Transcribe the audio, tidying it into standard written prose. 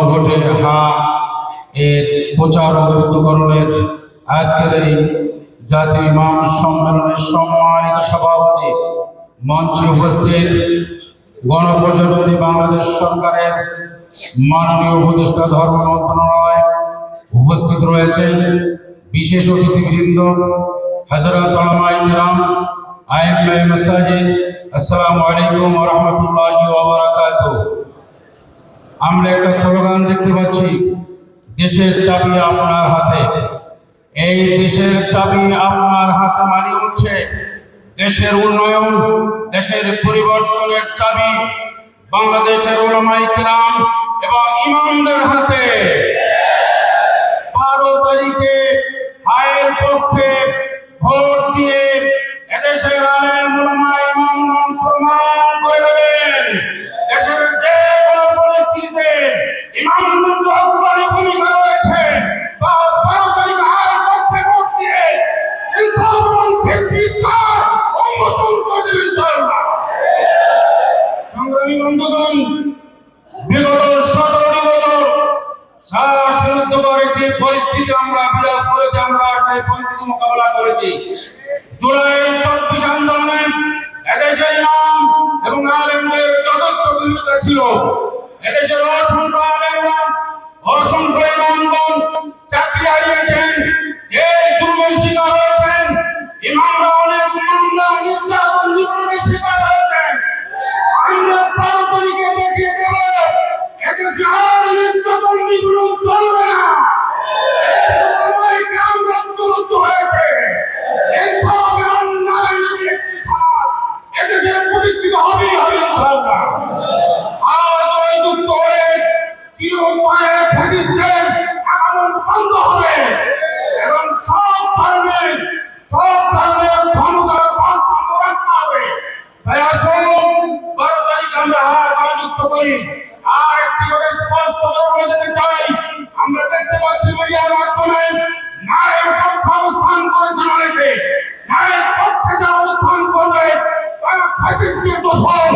ভোটে হা এর প্রচার ও উদ্যোগকরণের আজকের এই জাতীয় ইমাম সম্মেলনের সম্মানিত সভাপতি, মঞ্চে উপস্থিত গণপ্রজাতন্ত্রী বাংলাদেশ সরকারের মাননীয় উপদেষ্টা ধর্ম মন্ত্রণালয়, উপস্থিত রয়েছেন বিশেষ অতিথিবৃন্দ, হযরত উলামায়ে কিরাম, আইম্মায়ে মাসাজিদ, আসসালামু আলাইকুম ওয়া রাহমাতুল্লাহি ওয়া বারাকাতুহু। আমরা একটা স্লোগান দেখতে পাচ্ছি, দেশের চাবি আপনার হাতে। এই দেশের চাবি আপনার হাতে মানে হচ্ছে দেশের উন্নয়ন, দেশের পরিবর্তনের চাবি বাংলাদেশের উলামায়ে কিরাম এবং ইমামদের হাতে। 12 তারিখে হায়ের পক্ষে ভোট দিয়ে এদেশের আলেম উলামা ইমামগণ প্রমাণ করে দেবেন দেশের যে কোনো পরিস্থিতিতে ইমামদের অগ্রণী ভূমিকা রয়েছে। 12 তারিখে হায়ের পক্ষে ভোট দিয়ে ইনসাফ এবং ভিত্তিকার উন্মোচন করে দেবেন ইনশাআল্লাহ। সংগ্রামী বন্ধুগণ, বিগত 17টি বছর শ্বাসরুদ্ধকর একটি পরিস্থিতি আমরা বিরাজ করেছি, আমরা সেই পরিস্থিতি মোকাবেলা করেছি। জুলাই 24 আন্দোলনে এদেশের ইমাম এবং আলেমদের যথেষ্ট ভূমিকা ছিল। এদেশের অসংখ্য আলেমরা, অসংখ্য ইমামগণ চাকরি হারিয়েছেন, জেল জুলুমের শিকার হয়েছেন। ইমামরা অনেক মামলা, নির্যাতন, নিপীড়নের শিকার হয়েছেন। আমরা 12 তারিখে দেখিয়ে দেব এদেশে আর নির্যাতন, নিপীড়ন চলবে না। এদেশে উলামায়ে কিরাম রক্তবদ্ধ হয়েছে। ইনসাফ এবং ন্যায়ের একটি সমাজ এদেশে প্রতিষ্ঠিত হবেই হবে ইনশাআল্লাহ। আজ ওই যুদ্ধ হলে চিরতরে ফ্যাসিস্টদের আগমন বন্ধ হবে এবং সব ধরনের ক্ষমতার ভারসাম্য রক্ষা হবে। তাই আসুন 12 তারিখ আমরা যুদ্ধ করি। আর একটি কথা স্পষ্ট করে বলে দিতে চাই, আমরা দেখতে পাচ্ছি মিডিয়ার মাধ্যমে ন্যায়ের পক্ষে অবস্থান করেছেন অনেকে। ন্যায়ের পক্ষে যারা অবস্থান করবে তারা ফ্যাসিস্টদের দোষর।